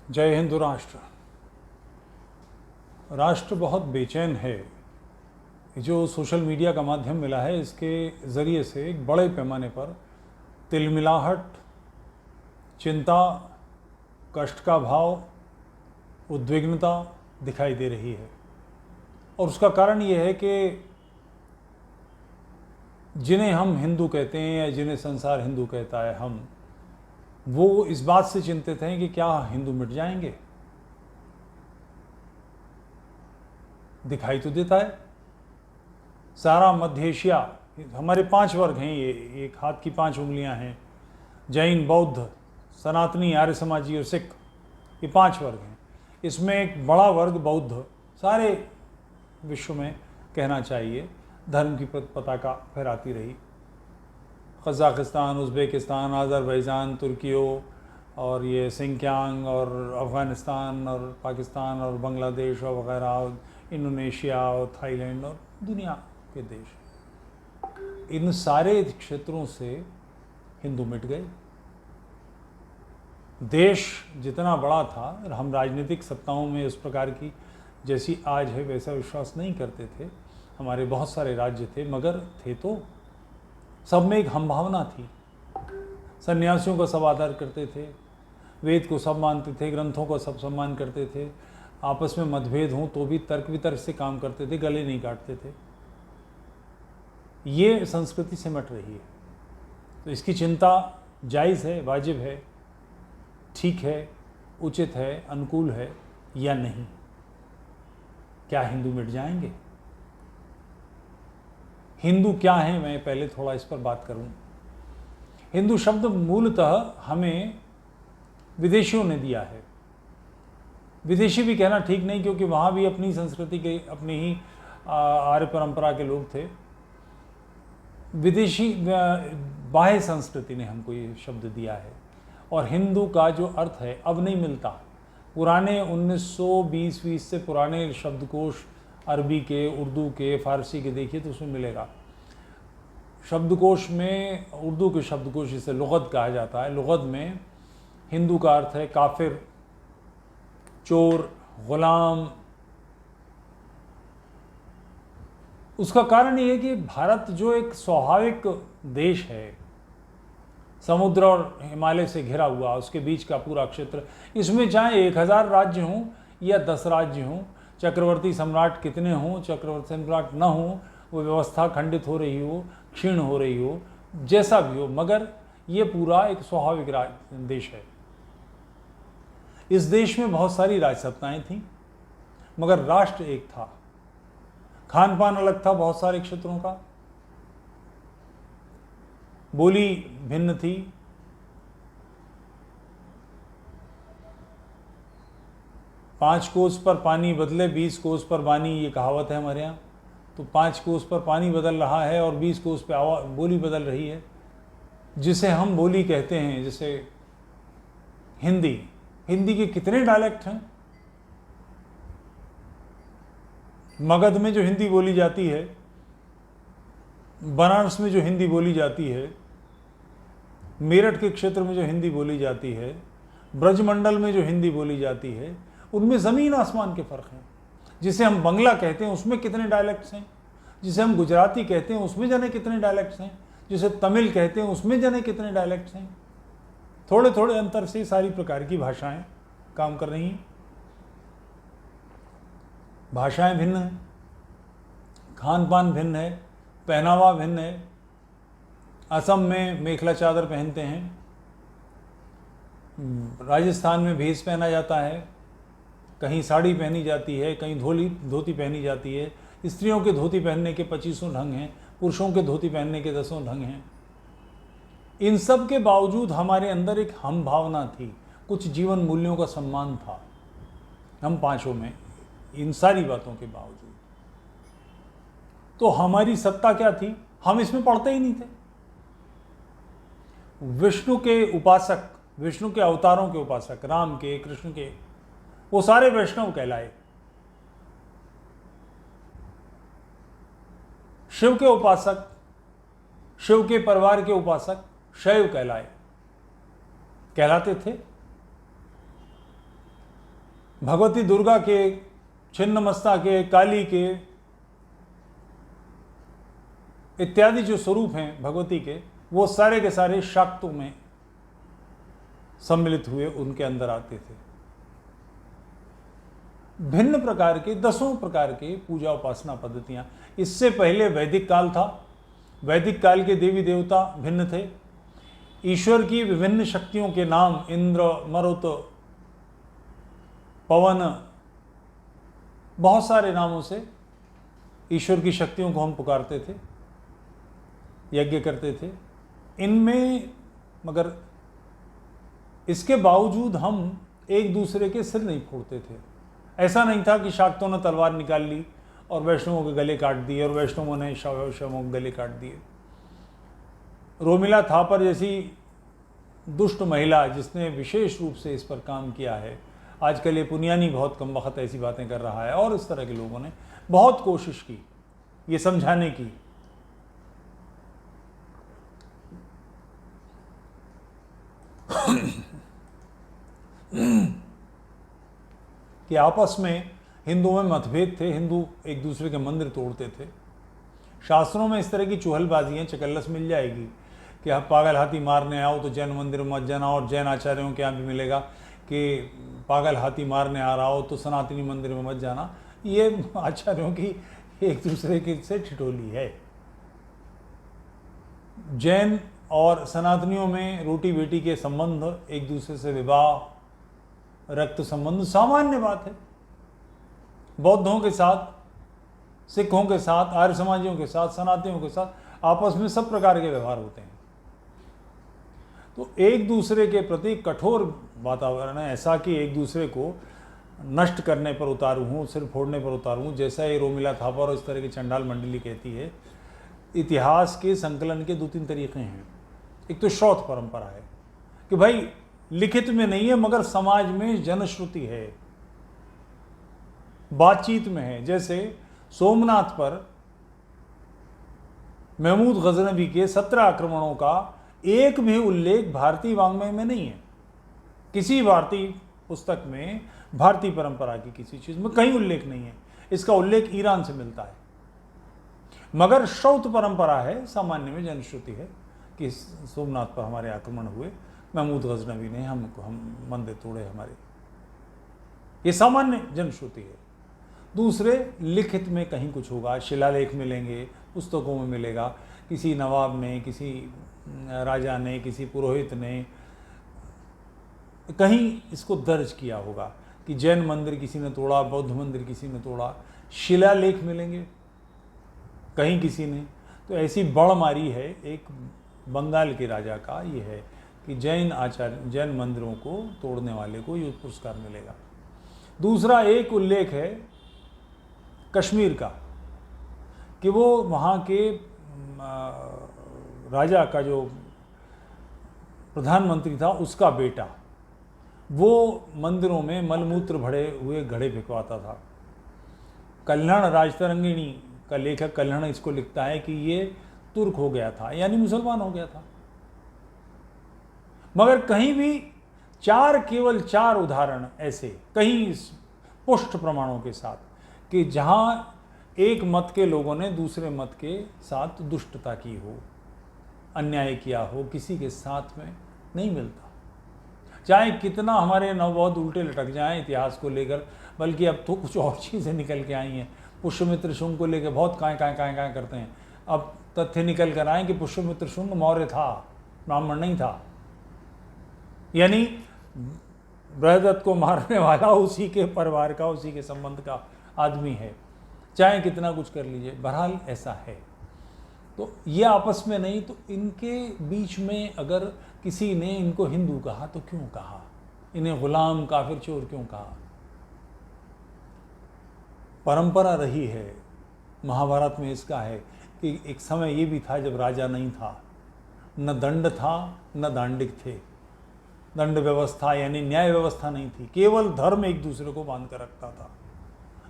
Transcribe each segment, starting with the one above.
जय हिंद राष्ट्र। राष्ट्र बहुत बेचैन है। जो सोशल मीडिया का माध्यम मिला है, इसके ज़रिए से एक बड़े पैमाने पर तिलमिलाहट, चिंता, कष्ट का भाव, उद्विग्नता दिखाई दे रही है। और उसका कारण ये है कि जिन्हें हम हिंदू कहते हैं या जिन्हें संसार हिंदू कहता है, वो इस बात से चिंतित हैं कि क्या हिंदू मिट जाएंगे। दिखाई तो देता है सारा मध्य एशिया, हमारे 5 वर्ग हैं, ये एक हाथ की 5 उंगलियां हैं। जैन, बौद्ध, सनातनी, आर्य समाजी और सिख, ये 5 वर्ग हैं। इसमें एक बड़ा वर्ग बौद्ध सारे विश्व में कहना चाहिए धर्म की पताका फहराती रही। कज़ाकिस्तान, उज़्बेकिस्तान, अज़रबैजान, तुर्कियो और ये सिंकियांग और अफ़गानिस्तान और पाकिस्तान और बांग्लादेश और वगैरह, इंडोनेशिया और थाईलैंड और दुनिया के देश, इन सारे क्षेत्रों से हिंदू मिट गए। देश जितना बड़ा था, हम राजनीतिक सत्ताओं में उस प्रकार की जैसी आज है वैसा विश्वास नहीं करते थे। हमारे बहुत सारे राज्य थे, मगर थे तो सब में एक हम भावना थी। सन्यासियों का सब आदर करते थे, वेद को सब मानते थे, ग्रंथों का सब सम्मान करते थे। आपस में मतभेद हों तो भी तर्क वितर्क से काम करते थे, गले नहीं काटते थे। ये संस्कृति सिमट रही है, तो इसकी चिंता जायज़ है, वाजिब है, ठीक है, उचित है, अनुकूल है या नहीं। क्या हिंदू मिट जाएंगे? हिंदू क्या है, मैं पहले थोड़ा इस पर बात करूं। हिंदू शब्द मूलतः हमें विदेशियों ने दिया है। विदेशी भी कहना ठीक नहीं, क्योंकि वहाँ भी अपनी संस्कृति के, अपनी ही आर्य परंपरा के लोग थे। विदेशी बाह्य संस्कृति ने हमको ये शब्द दिया है। और हिंदू का जो अर्थ है अब नहीं मिलता। पुराने 1920 से पुराने शब्दकोश अरबी के, उर्दू के, फारसी के देखिए तो उसमें मिलेगा। शब्दकोश में, उर्दू के शब्दकोश जिसे लुग़त कहा जाता है, लुग़त में हिंदू का अर्थ है काफिर, चोर, गुलाम। उसका कारण ये है कि भारत जो एक स्वाभाविक देश है, समुद्र और हिमालय से घिरा हुआ, उसके बीच का पूरा क्षेत्र, इसमें चाहे 1000 राज्य हों या 10 राज्य हों, चक्रवर्ती सम्राट कितने हों, चक्रवर्ती सम्राट न हों, वो व्यवस्था खंडित हो रही हो, क्षीण हो रही हो, जैसा भी हो, मगर ये पूरा एक स्वाभाविक देश है। इस देश में बहुत सारी राजसत्ताएं थीं, मगर राष्ट्र एक था। खान पान अलग था बहुत सारे क्षेत्रों का, बोली भिन्न थी, पांच कोस पर पानी बदले 20 कोस पर बानी, ये कहावत है हमारे यहाँ। तो 5 कोस पर पानी बदल रहा है और 20 कोस पर बोली बदल रही है। जिसे हम बोली कहते हैं, जैसे हिंदी, हिंदी के कितने डायलेक्ट हैं। मगध में जो हिंदी बोली जाती है, बनारस में जो हिंदी बोली जाती है, मेरठ के क्षेत्र में जो हिंदी बोली जाती है, ब्रजमंडल में जो हिंदी बोली जाती है, उनमें ज़मीन आसमान के फ़र्क हैं। जिसे हम बंगला कहते हैं उसमें कितने डायलेक्ट्स हैं, जिसे हम गुजराती कहते हैं उसमें जाने कितने डायलेक्ट्स हैं, जिसे तमिल कहते हैं उसमें जाने कितने डायलेक्ट्स हैं। थोड़े थोड़े अंतर से सारी प्रकार की भाषाएं काम कर रही हैं। भाषाएं भिन्न हैं, खान पान भिन्न है, पहनावा भिन्न है। असम में मेखला चादर पहनते हैं, राजस्थान में भेष पहना जाता है, कहीं साड़ी पहनी जाती है, कहीं धोती पहनी जाती है। स्त्रियों के धोती पहनने के 25 ढंग हैं, पुरुषों के धोती पहनने के 10 ढंग हैं। इन सब के बावजूद हमारे अंदर एक हम भावना थी, कुछ जीवन मूल्यों का सम्मान था हम पांचों में। इन सारी बातों के बावजूद तो हमारी सत्ता क्या थी, हम इसमें पढ़ते ही नहीं थे। विष्णु के उपासक, विष्णु के अवतारों के उपासक, राम के, कृष्ण के, वो सारे वैष्णव कहलाए। शिव के उपासक, शिव के परिवार के उपासक शैव कहलाते थे। भगवती दुर्गा के, छिन्नमस्ता के, काली के इत्यादि जो स्वरूप हैं भगवती के, वो सारे के सारे शाक्तों में सम्मिलित हुए उनके अंदर आते थे। भिन्न प्रकार के, दसों प्रकार के पूजा उपासना पद्धतियां। इससे पहले वैदिक काल था। वैदिक काल के देवी देवता भिन्न थे। ईश्वर की विभिन्न शक्तियों के नाम इंद्र, मरुत, पवन, बहुत सारे नामों से ईश्वर की शक्तियों को हम पुकारते थे, यज्ञ करते थे इनमें। मगर इसके बावजूद हम एक दूसरे के सिर नहीं फोड़ते थे। ऐसा नहीं था कि शाक्तों ने तलवार निकाल ली और वैष्णवों के गले काट दिए और वैष्णवों ने शैवों के गले काट दिए। रोमिला थापर जैसी दुष्ट महिला जिसने विशेष रूप से इस पर काम किया है, आजकल ये पुनियानी बहुत कम वक्त ऐसी बातें कर रहा है, और इस तरह के लोगों ने बहुत कोशिश की ये समझाने की कि आपस में हिंदुओं में मतभेद थे, हिंदू एक दूसरे के मंदिर तोड़ते थे। शास्त्रों में इस तरह की चुहलबाजियाँ चकल्लस मिल जाएगी कि आप पागल हाथी मारने आओ तो जैन मंदिर में मत जाना, और जैन आचार्यों के यहाँ भी मिलेगा कि पागल हाथी मारने आ रहा हो तो सनातनी मंदिर में मत जाना। ये आचार्यों की एक दूसरे की से ठिठोली है। जैन और सनातनियों में रोटी बेटी के संबंध, एक दूसरे से विवाह, रक्त संबंध सामान्य बात है। बौद्धों के साथ, सिखों के साथ, आर्य समाजियों के साथ, सनातनियों के साथ आपस में सब प्रकार के व्यवहार होते हैं। तो एक दूसरे के प्रति कठोर वातावरण है, ऐसा कि एक दूसरे को नष्ट करने पर उतारू हूँ, सिर फोड़ने पर उतारू हूँ, जैसा ये रोमिला थापर और इस तरह की चंडाल मंडली कहती है। इतिहास के संकलन के 2-3 तरीके हैं। एक तो श्रौत परंपरा है कि भाई लिखित में नहीं है मगर समाज में जनश्रुति है, बातचीत में है। जैसे सोमनाथ पर महमूद गजनवी के 17 आक्रमणों का एक भी उल्लेख भारतीय वाङ्मय में नहीं है। किसी भारतीय पुस्तक में भारतीय परंपरा की किसी चीज में कहीं उल्लेख नहीं है। इसका उल्लेख ईरान से मिलता है। मगर श्रौत परंपरा है, सामान्य में जनश्रुति है कि सोमनाथ पर हमारे आक्रमण हुए, महमूद गजनवी ने हम मंदिर तोड़े हमारे, ये सामान्य जनश्रुति है। दूसरे, लिखित में कहीं कुछ होगा, शिलालेख मिलेंगे, पुस्तकों में मिलेगा, किसी नवाब ने, किसी राजा ने, किसी पुरोहित ने कहीं इसको दर्ज किया होगा कि जैन मंदिर किसी ने तोड़ा, बौद्ध मंदिर किसी ने तोड़ा, शिलालेख मिलेंगे कहीं किसी ने। तो ऐसी बड़ मारी है एक बंगाल के राजा का ये है कि जैन मंदिरों को तोड़ने वाले को युद्ध पुरस्कार मिलेगा। दूसरा एक उल्लेख है कश्मीर का कि वो वहाँ के राजा का जो प्रधानमंत्री था उसका बेटा वो मंदिरों में मलमूत्र भरे हुए घड़े फेंकवाता था। कल्याण राजतरंगिणी का लेखक कल्याण इसको लिखता है कि ये तुर्क हो गया था, यानी मुसलमान हो गया था। मगर कहीं भी केवल 4 उदाहरण ऐसे, कहीं पुष्ट प्रमाणों के साथ, कि जहां एक मत के लोगों ने दूसरे मत के साथ दुष्टता की हो, अन्याय किया हो, किसी के साथ में नहीं मिलता। चाहे कितना हमारे नवबौद्ध उल्टे लटक जाएं इतिहास को लेकर, बल्कि अब तो कुछ और चीज़ें निकल के आई हैं। पुष्यमित्र शुंग को लेकर बहुत काय करते हैं। अब तथ्य निकल कर आए कि पुष्यमित्र शुंग मौर्य था, ब्राह्मण नहीं था। यानी बृहदत्त को मारने वाला उसी के परिवार का, उसी के संबंध का आदमी है, चाहे कितना कुछ कर लीजिए। बहरहाल ऐसा है। तो ये आपस में नहीं, तो इनके बीच में अगर किसी ने इनको हिंदू कहा तो क्यों कहा, इन्हें गुलाम, काफिर, चोर क्यों कहा? परंपरा रही है, महाभारत में इसका है कि एक समय ये भी था जब राजा नहीं था, न दंड था न दांडिक थे, दंड व्यवस्था यानी न्याय व्यवस्था नहीं थी, केवल धर्म एक दूसरे को बांध कर रखता था।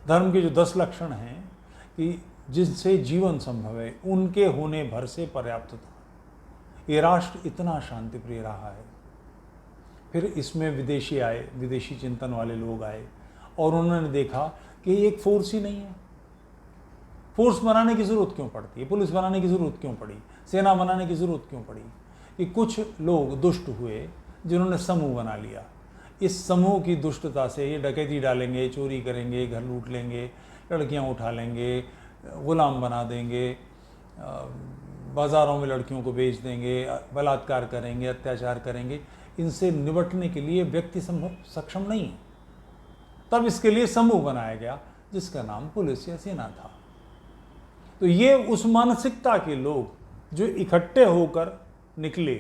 धर्म के जो 10 लक्षण हैं कि जिनसे जीवन संभव है, उनके होने भर से पर्याप्त था। ये राष्ट्र इतना शांति प्रिय रहा है। फिर इसमें विदेशी आए, विदेशी चिंतन वाले लोग आए और उन्होंने देखा कि ये एक फोर्स ही नहीं है। फोर्स बनाने की ज़रूरत क्यों पड़ती है, पुलिस बनाने की ज़रूरत क्यों पड़ी, सेना बनाने की ज़रूरत क्यों पड़ी? कि कुछ लोग दुष्ट हुए जिन्होंने समूह बना लिया। इस समूह की दुष्टता से ये डकैती डालेंगे, चोरी करेंगे, घर लूट लेंगे, लड़कियां उठा लेंगे, ग़ुलाम बना देंगे, बाज़ारों में लड़कियों को बेच देंगे, बलात्कार करेंगे, अत्याचार करेंगे। इनसे निपटने के लिए व्यक्ति सक्षम नहीं है। तब इसके लिए समूह बनाया गया जिसका नाम पुलिस या सेना था। तो ये उस मानसिकता के लोग जो इकट्ठे होकर निकले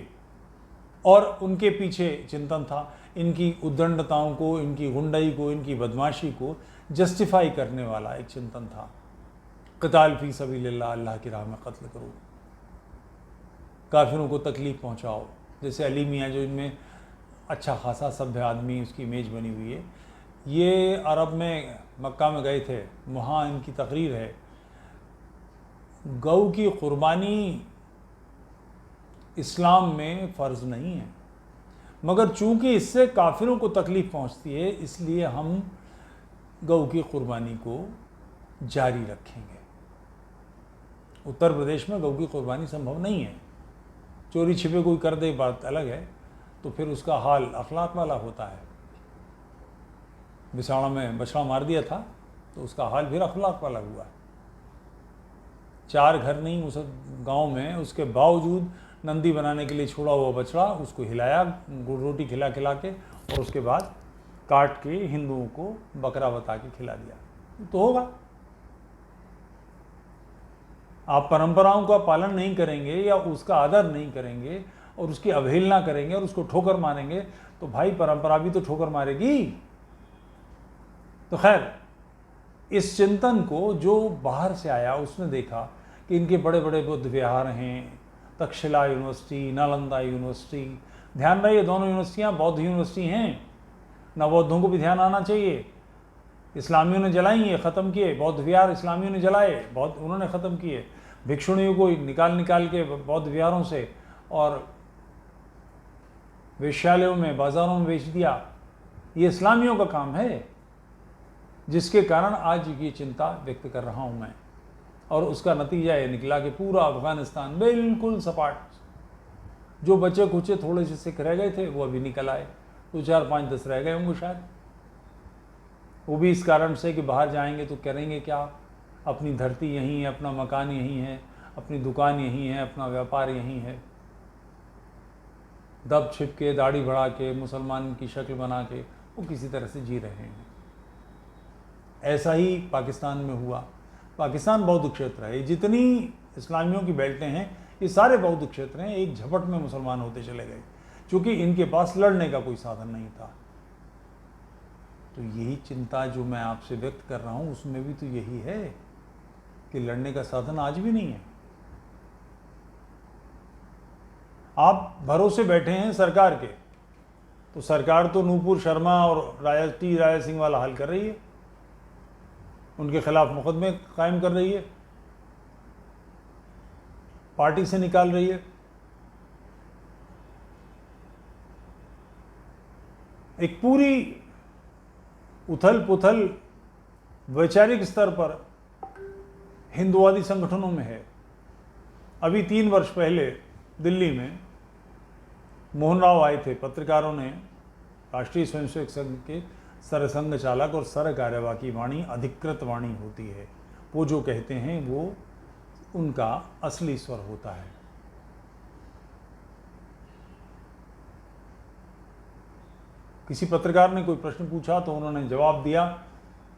और उनके पीछे चिंतन था, इनकी उद्दंडताओं को, इनकी गुंडाई को, इनकी बदमाशी को जस्टिफाई करने वाला एक चिंतन था। क़िताल फ़ी सबीलिल्लाह, अल्लाह की राह में कत्ल करो, काफिरों को तकलीफ़ पहुंचाओ। जैसे अली मियाँ जो इनमें अच्छा खासा सभ्य आदमी, उसकी इमेज बनी हुई है, ये अरब में मक्का में गए थे, वहाँ इनकी तकरीर है, गऊ की कुर्बानी इस्लाम में फ़र्ज़ नहीं है, मगर चूँकि इससे काफिरों को तकलीफ़ पहुँचती है इसलिए हम गऊ की कुर्बानी को जारी रखेंगे। उत्तर प्रदेश में गऊ की कुर्बानी संभव नहीं है। चोरी छिपे कोई कर दे बात अलग है, तो फिर उसका हाल अखलाक वाला होता है। बिसाड़ा में बछड़ा मार दिया था तो उसका हाल फिर अखलाक वाला हुआ। 4 घर नहीं उस गांव में, उसके बावजूद नंदी बनाने के लिए छोड़ा हुआ बछड़ा, उसको हिलाया गुड़ रोटी खिला खिला के, और उसके बाद काट के हिंदुओं को बकरा बता के खिला दिया। तो होगा। आप परंपराओं का पालन नहीं करेंगे या उसका आदर नहीं करेंगे और उसकी अवहेलना करेंगे और उसको ठोकर मारेंगे, तो भाई परंपरा भी तो ठोकर मारेगी। तो खैर, इस चिंतन को जो बाहर से आया उसने देखा कि इनके बड़े बड़े बुद्ध विहार हैं, तक्षशिला यूनिवर्सिटी, नालंदा यूनिवर्सिटी। ध्यान रहे, दोनों यूनिवर्सिटियाँ बौद्ध यूनिवर्सिटी हैं। नवबौद्धों को भी ध्यान आना चाहिए। इस्लामियों ने जलाई, ये ख़त्म किए। बौद्ध विहार इस्लामियों ने जलाए, बौद्ध उन्होंने ख़त्म किए। भिक्षुणियों को निकाल के बौद्ध विहारों से और वेश्यालयों में, बाज़ारों में बेच दिया। ये इस्लामियों का काम है, जिसके कारण आज ये चिंता व्यक्त कर रहा हूँ मैं। और उसका नतीजा ये निकला कि पूरा अफ़गानिस्तान बिल्कुल सपाट। जो बचे कुचे थोड़े से सिख रह गए थे वो अभी निकल आए, 2, 4, 5, 10 रह गए होंगे शायद। वो भी इस कारण से कि बाहर जाएंगे तो करेंगे क्या, अपनी धरती यहीं है, अपना मकान यहीं है, अपनी दुकान यहीं है, अपना व्यापार यहीं है। दब छिप के, दाढ़ी बढ़ा के, मुसलमान की शक्ल बना के वो किसी तरह से जी रहे हैं। ऐसा ही पाकिस्तान में हुआ। पाकिस्तान बौद्ध क्षेत्र है, जितनी इस्लामियों की बेल्टें हैं ये सारे बौद्ध क्षेत्र हैं। एक झपट में मुसलमान होते चले गए, क्योंकि इनके पास लड़ने का कोई साधन नहीं था। तो यही चिंता जो मैं आपसे व्यक्त कर रहा हूँ उसमें भी तो यही है कि लड़ने का साधन आज भी नहीं है। आप भरोसे बैठे हैं सरकार के, तो सरकार तो नूपुर शर्मा और राजा सिंह वाला हल कर रही है, उनके खिलाफ मुकदमे कायम कर रही है, पार्टी से निकाल रही है। एक पूरी उथल पुथल वैचारिक स्तर पर हिंदुवादी संगठनों में है। अभी 3 वर्ष पहले दिल्ली में मोहन राव आए थे, पत्रकारों ने राष्ट्रीय स्वयंसेवक संघ के सरसंघ चालक और सर कार्यवाही वाणी अधिकृत वाणी होती है, वो जो कहते हैं वो उनका असली स्वर होता है। किसी पत्रकार ने कोई प्रश्न पूछा तो उन्होंने जवाब दिया,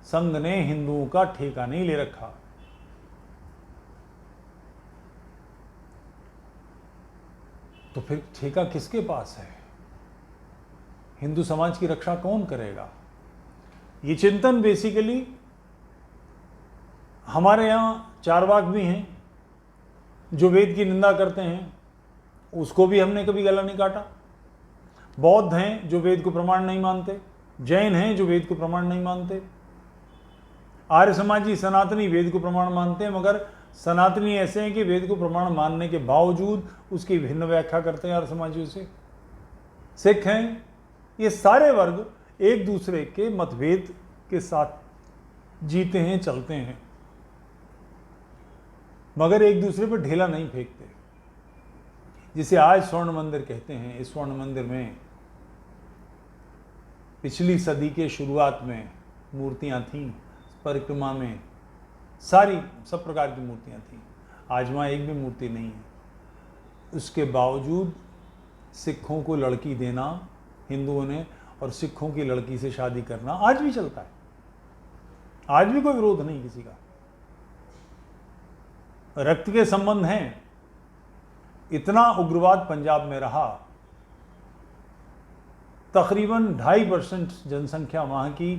संघ ने हिंदुओं का ठेका नहीं ले रखा। तो फिर ठेका किसके पास है? हिंदू समाज की रक्षा कौन करेगा? ये चिंतन बेसिकली हमारे यहाँ चारवाक भी हैं जो वेद की निंदा करते हैं, उसको भी हमने कभी गला नहीं काटा। बौद्ध हैं जो वेद को प्रमाण नहीं मानते, जैन हैं जो वेद को प्रमाण नहीं मानते, आर्य समाजी सनातनी वेद को प्रमाण मानते हैं, मगर सनातनी ऐसे हैं कि वेद को प्रमाण मानने के बावजूद उसकी भिन्न व्याख्या करते हैं आर्य समाजियों से। सिख हैं, ये सारे वर्ग एक दूसरे के मतभेद के साथ जीते हैं, चलते हैं, मगर एक दूसरे पर ढेला नहीं फेंकते। जिसे आज स्वर्ण मंदिर कहते हैं, इस स्वर्ण मंदिर में पिछली सदी के शुरुआत में मूर्तियां थीं, परिक्रमा में सब प्रकार की मूर्तियां थीं। आज वहाँ एक भी मूर्ति नहीं है। उसके बावजूद सिखों को लड़की देना हिंदुओं ने और सिखों की लड़की से शादी करना आज भी चलता है। आज भी कोई विरोध नहीं किसी का। रक्त के संबंध हैं। इतना उग्रवाद पंजाब में रहा, तकरीबन 2.5% जनसंख्या वहाँ की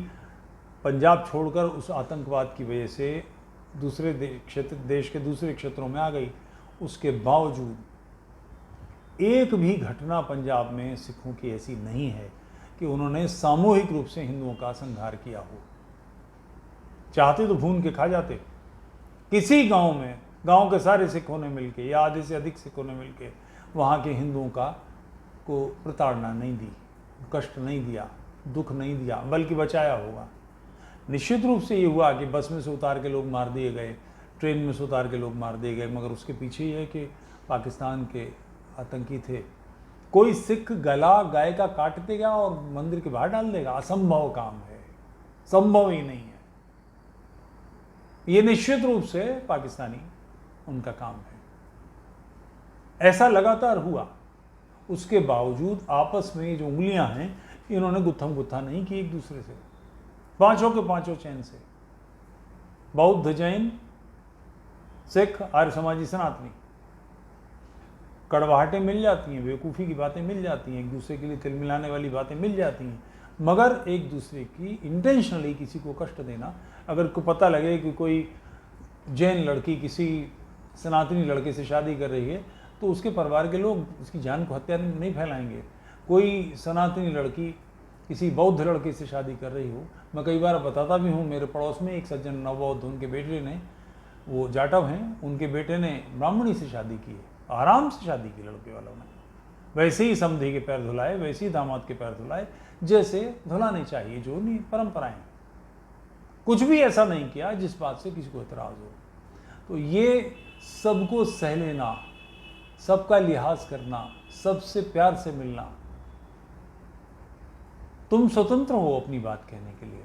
पंजाब छोड़कर उस आतंकवाद की वजह से दूसरे देश के दूसरे क्षेत्रों में आ गई। उसके बावजूद एक भी घटना पंजाब में सिखों की ऐसी नहीं है कि उन्होंने सामूहिक रूप से हिंदुओं का संहार किया हो। चाहते तो भून के खा जाते। किसी गांव में गांव के सारे सिखों ने मिलके या आधे से अधिक सिखों ने मिलके वहाँ के हिंदुओं को प्रताड़ना नहीं दी, कष्ट नहीं दिया, दुख नहीं दिया, बल्कि बचाया होगा। निश्चित रूप से ये हुआ कि बस में से उतार के लोग मार दिए गए, ट्रेन में से उतार के लोग मार दिए गए, मगर उसके पीछे ये है कि पाकिस्तान के आतंकी थे। कोई सिख गला गाय का काट देगा और मंदिर के बाहर डाल देगा? असंभव काम है, संभव ही नहीं है। ये निश्चित रूप से पाकिस्तानी उनका काम है। ऐसा लगातार हुआ। उसके बावजूद आपस में जो उंगलियां हैं, इन्होंने गुत्थम गुत्था नहीं की एक दूसरे से, पांचों के पांचों चैन से। बौद्ध, जैन, सिख, आर्य समाजी, सनातनी, कड़वाहटें मिल जाती हैं, बेवकूफ़ी की बातें मिल जाती हैं, एक दूसरे के लिए तिल मिलाने वाली बातें मिल जाती हैं, मगर एक दूसरे की इंटेंशनली किसी को कष्ट देना। अगर को पता लगे कि कोई जैन लड़की किसी सनातनी लड़के से शादी कर रही है तो उसके परिवार के लोग उसकी जान को हत्या नहीं फैलाएंगे। कोई सनातनी लड़की किसी बौद्ध लड़के से शादी कर रही हो, मैं कई बार बताता भी हूँ, मेरे पड़ोस में एक सज्जन नवबौद्ध, उनके बेटे ने, वो जाटव हैं, उनके बेटे ने ब्राह्मणी से शादी की है, आराम से शादी की लड़के वालों ने। वैसे ही समधी के पैर धुलाए, वैसे ही दामाद के पैर धुलाए जैसे धुलाने चाहिए, जो नहीं परंपराएं। कुछ भी ऐसा नहीं किया जिस बात से किसी को एतराज हो। तो ये सबको सह लेना, सबका लिहाज करना, सबसे प्यार से मिलना। तुम स्वतंत्र हो अपनी बात कहने के लिए।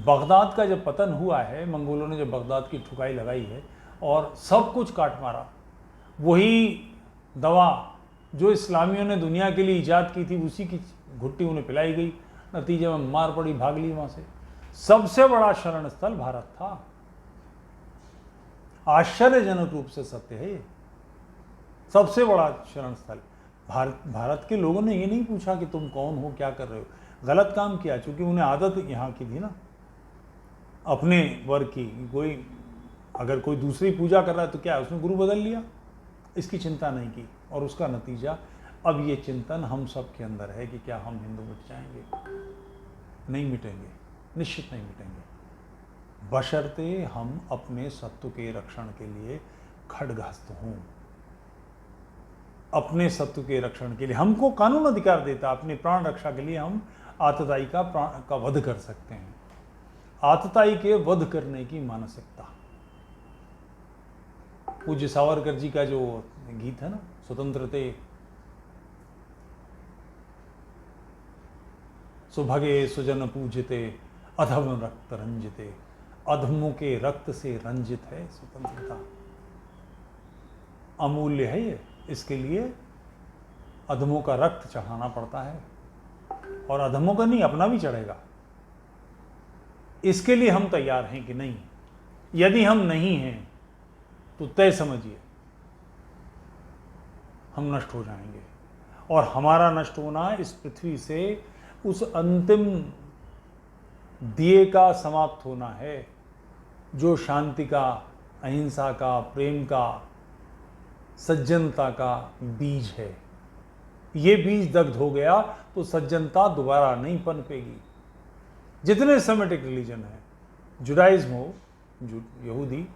बगदाद का जब पतन हुआ है, मंगोलों ने जब बगदाद की ठुकाई लगाई है और सब कुछ काट मारा, वही दवा जो इस्लामियों ने दुनिया के लिए ईजाद की थी, उसी की घुट्टी उन्हें पिलाई गई। नतीजे में मार पड़ी, भाग ली वहां से। सबसे बड़ा शरण स्थल भारत था। आश्चर्यजनक रूप से सत्य है ये। सबसे बड़ा शरण स्थल भारत के लोगों ने ये नहीं पूछा कि तुम कौन हो, क्या कर रहे हो। गलत काम किया, चूंकि उन्हें आदत यहाँ की थी ना अपने वर्ग की। अगर कोई दूसरी पूजा कर रहा है तो क्या है, उसने गुरु बदल लिया, इसकी चिंता नहीं की। और उसका नतीजा अब ये चिंतन हम सब के अंदर है कि क्या हम हिंदू मिट जाएंगे? नहीं मिटेंगे, निश्चित नहीं मिटेंगे, बशर्ते हम अपने सत्व के रक्षण के लिए खड्गहस्त हों। अपने सत्व के रक्षण के लिए हमको कानून अधिकार देता, अपने प्राण रक्षा के लिए हम आतताई का वध कर सकते हैं। आतताई के वध करने की मानसिकता। पूज्य सावरकर जी का जो गीत है ना, स्वतंत्रते सुभगे सुजन पूजते अधम रक्त रंजिते। अधमों के रक्त से रंजित है स्वतंत्रता। अमूल्य है ये। इसके लिए अधमों का रक्त चढ़ाना पड़ता है, और अधमों का नहीं, अपना भी चढ़ेगा। इसके लिए हम तैयार हैं कि नहीं? यदि हम नहीं हैं तो तय समझिए हम नष्ट हो जाएंगे। और हमारा नष्ट होना इस पृथ्वी से उस अंतिम दिए का समाप्त होना है जो शांति का, अहिंसा का, प्रेम का, सज्जनता का बीज है। ये बीज दग्ध हो गया तो सज्जनता दोबारा नहीं पनपेगी। जितने सेमेटिक रिलीजन है, जुडाइज्म हो, यहूदी,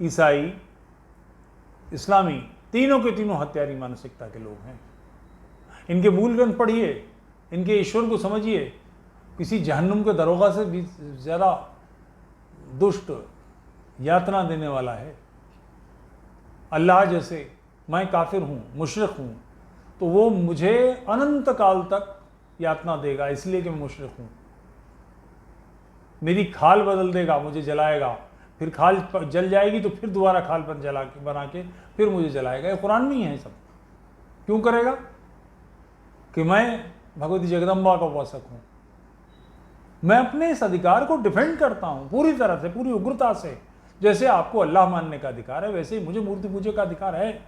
ईसाई, इस्लामी, तीनों के तीनों हत्यारी मानसिकता के लोग हैं। इनके मूल ग्रंथ पढ़िए, इनके ईश्वर को समझिए। किसी जहन्नुम के दरोगा से भी ज़्यादा दुष्ट यातना देने वाला है। अल्लाह जैसे मैं काफिर हूँ, मुशरिक हूँ, तो वो मुझे अनंत काल तक यातना देगा, इसलिए कि मैं मुशरिक हूँ। मेरी खाल बदल देगा, मुझे जलाएगा, फिर खाल जल जाएगी तो फिर दोबारा खाल पर जला के बना के फिर मुझे जलाएगा। ये कुरान में ही है सब। क्यों करेगा? कि मैं भगवती जगदम्बा का उपासक हूँ, मैं अपने इस अधिकार को डिफेंड करता हूँ पूरी तरह से, पूरी उग्रता से। जैसे आपको अल्लाह मानने का अधिकार है, वैसे ही मुझे मूर्ति पूजे का अधिकार है।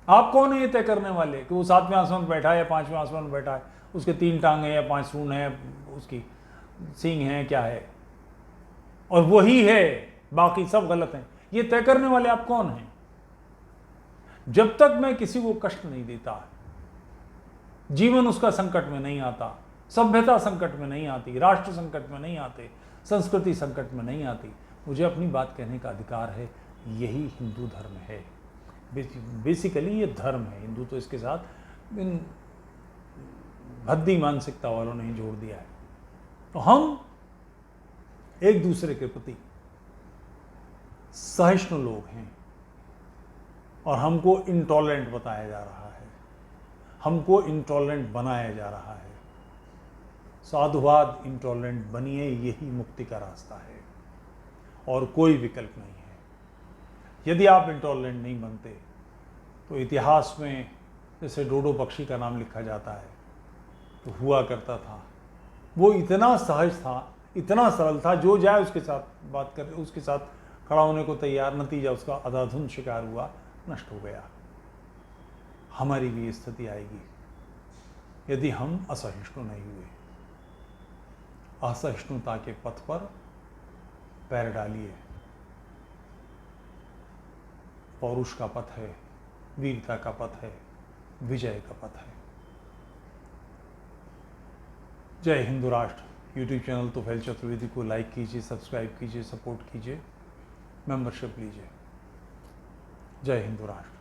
आप कौन है ये तय करने वाले कि वो 7वें आसमान में बैठा है या 5वें आसमान में बैठा है, उसके 3 टांग है या 5 सूंड है, उसकी सींग है, क्या है, और वही है, बाकी सब गलत हैं, ये तय करने वाले आप कौन हैं? जब तक मैं किसी को कष्ट नहीं देता, जीवन उसका संकट में नहीं आता, सभ्यता संकट में नहीं आती, राष्ट्र संकट में नहीं आते, संस्कृति संकट में नहीं आती, मुझे अपनी बात कहने का अधिकार है। यही हिंदू धर्म है। बेसिकली ये धर्म है। हिंदू तो इसके साथ इन भद्दी मानसिकता वालों ने ही जोड़ दिया है। तो हम एक दूसरे के प्रति सहिष्णु लोग हैं और हमको इंटॉलरेंट बताया जा रहा है, हमको इंटॉलरेंट बनाया जा रहा है। साधुवाद इंटॉलरेंट बनिए, यही मुक्ति का रास्ता है और कोई विकल्प नहीं है। यदि आप इंटॉलरेंट नहीं बनते तो इतिहास में जैसे डोडो पक्षी का नाम लिखा जाता है तो हुआ करता था, वो इतना सहज था, इतना सरल था, जो जाए उसके साथ बात कर, उसके साथ खड़ा होने को तैयार, नतीजा उसका अंधाधुंध शिकार हुआ, नष्ट हो गया। हमारी भी स्थिति आएगी यदि हम असहिष्णु नहीं हुए। असहिष्णुता के पथ पर पैर डालिए। पौरुष का पथ है, वीरता का पथ है, विजय का पथ है। जय हिंदू राष्ट्र। यूट्यूब चैनल तोफैल चतुर्वेदी को लाइक कीजिए, सब्सक्राइब कीजिए, सपोर्ट कीजिए, मेंबरशिप लीजिए। जय हिंदू राष्ट्र।